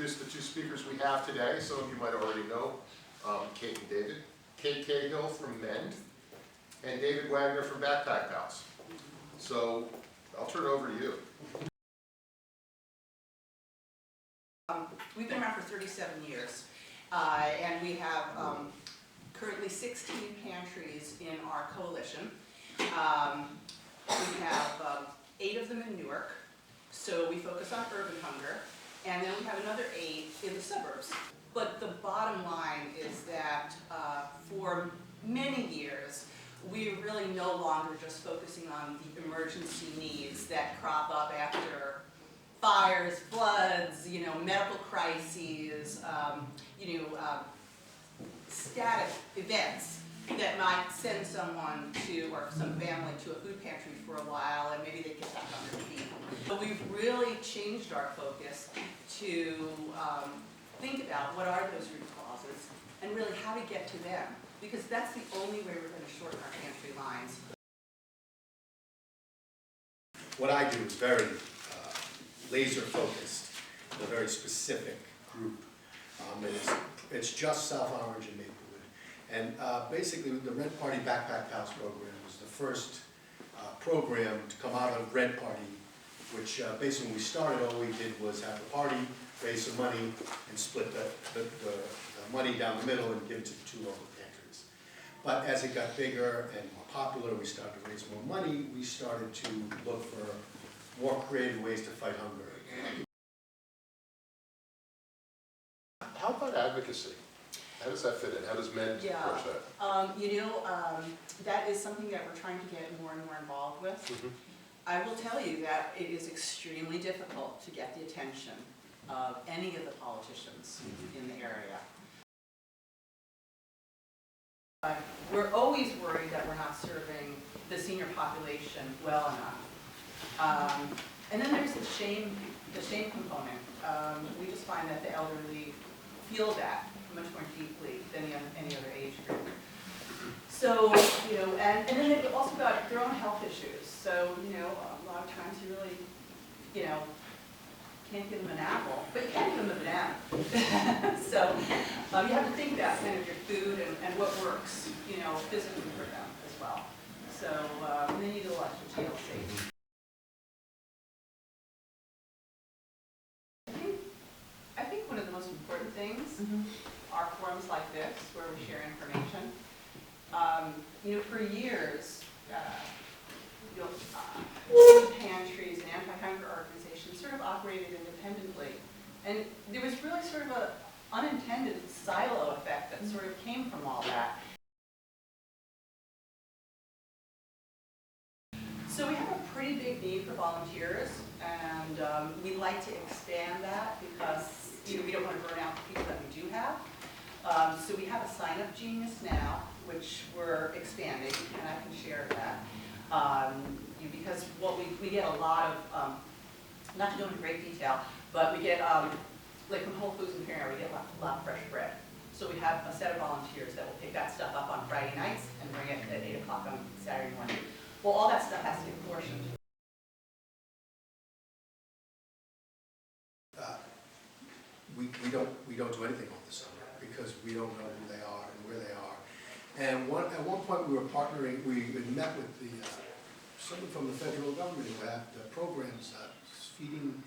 introduce the two speakers we have today. Some of you might already know Kate and David. Kate Cahill from MEND and David Wagner from BackPack Pals. So I'll turn it over to you. We've been around for 37 years, and we have currently 16 pantries in our coalition. We have 8 of them in Newark, so we focus on urban hunger, and then we have another 8 in the suburbs. But the bottom line is that for many years, we're really no longer just focusing on the emergency needs that crop up after fires, floods, medical crises, static events that might send someone to, or some family to a food pantry for a while and maybe they get back on their feet. But we've really changed our focus to think about what are those root causes and really how to get to them, because that's the only way we're going to shorten our pantry lines. What I do is very laser focused, a very specific group. It's just South Orange and Maplewood. And basically the Red Party Backpack Pals program was the first program to come out of Red Party, which basically when we started, all we did was have the party, raise some money, and split the money down the middle and give it to the 2 local pantries. But as it got bigger and more popular, we started to raise more money, we started to look for more creative ways to fight hunger. How about advocacy? How does that fit in? How does MEND approach that? That is something that we're trying to get more and more involved with. Mm-hmm. I will tell you that it is extremely difficult to get the attention of any of the politicians in the area. We're always worried that we're not serving the senior population well enough. And then there's the shame component. We just find that the elderly feel that much more deeply than any other age group. So, and then they've also got their own health issues. So, a lot of times you really, can't give them an apple, but you can give them a banana. So, you have to think about kind of your food and what works, physically for them as well. So, and then you do a lot of TLC. I think one of the most important things are forums like this, where we share information. For years, food pantries and anti-hunger organizations sort of operated independently. And there was really sort of an unintended silo effect that sort of came from all that. So we have a pretty big need for volunteers, and we like to expand that because we don't want to burn out the people that we do have. So we have a sign-up genius now, which we're expanding, and I can share that. Because what we get a lot of, not to go into great detail, but we get, like from Whole Foods and Cahill, we get a lot of fresh bread. So we have a set of volunteers that will pick that stuff up on Friday nights and bring it at 8 o'clock on Saturday morning. Well, all that stuff has to get portioned. We don't do anything over the summer because we don't know who they are and where they are. And at one point we were partnering, we had met with someone from the federal government who had programs feeding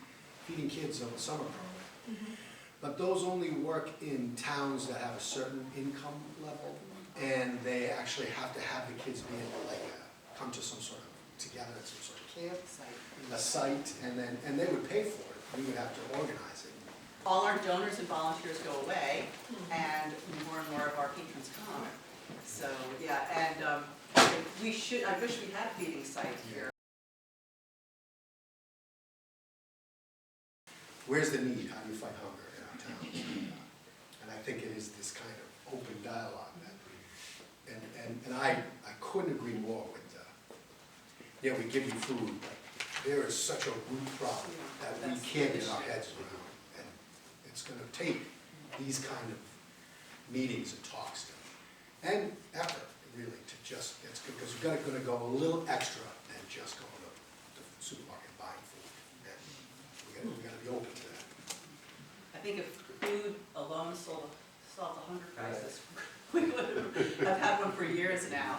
kids on the summer program. But those only work in towns that have a certain income level, and they actually have to have the kids be able to come to some sort of together at some sort of camp, a site, and they would pay for it. We would have to organize it. All our donors and volunteers go away, and more of our patrons come. So yeah, and I wish we had a feeding site here. Where's the need? How do you fight hunger in our towns? And I think it is this kind of open dialogue that and I couldn't agree more with we give you food, but there is such a root problem that we can't get our heads around. And it's going to take these kind of meetings and talks and effort, really, to just, it's good, because we're going to go a little extra than just going to the supermarket buying food. And we got to be open to that. I think think if food alone solved the hunger crisis, we would have had one for years now.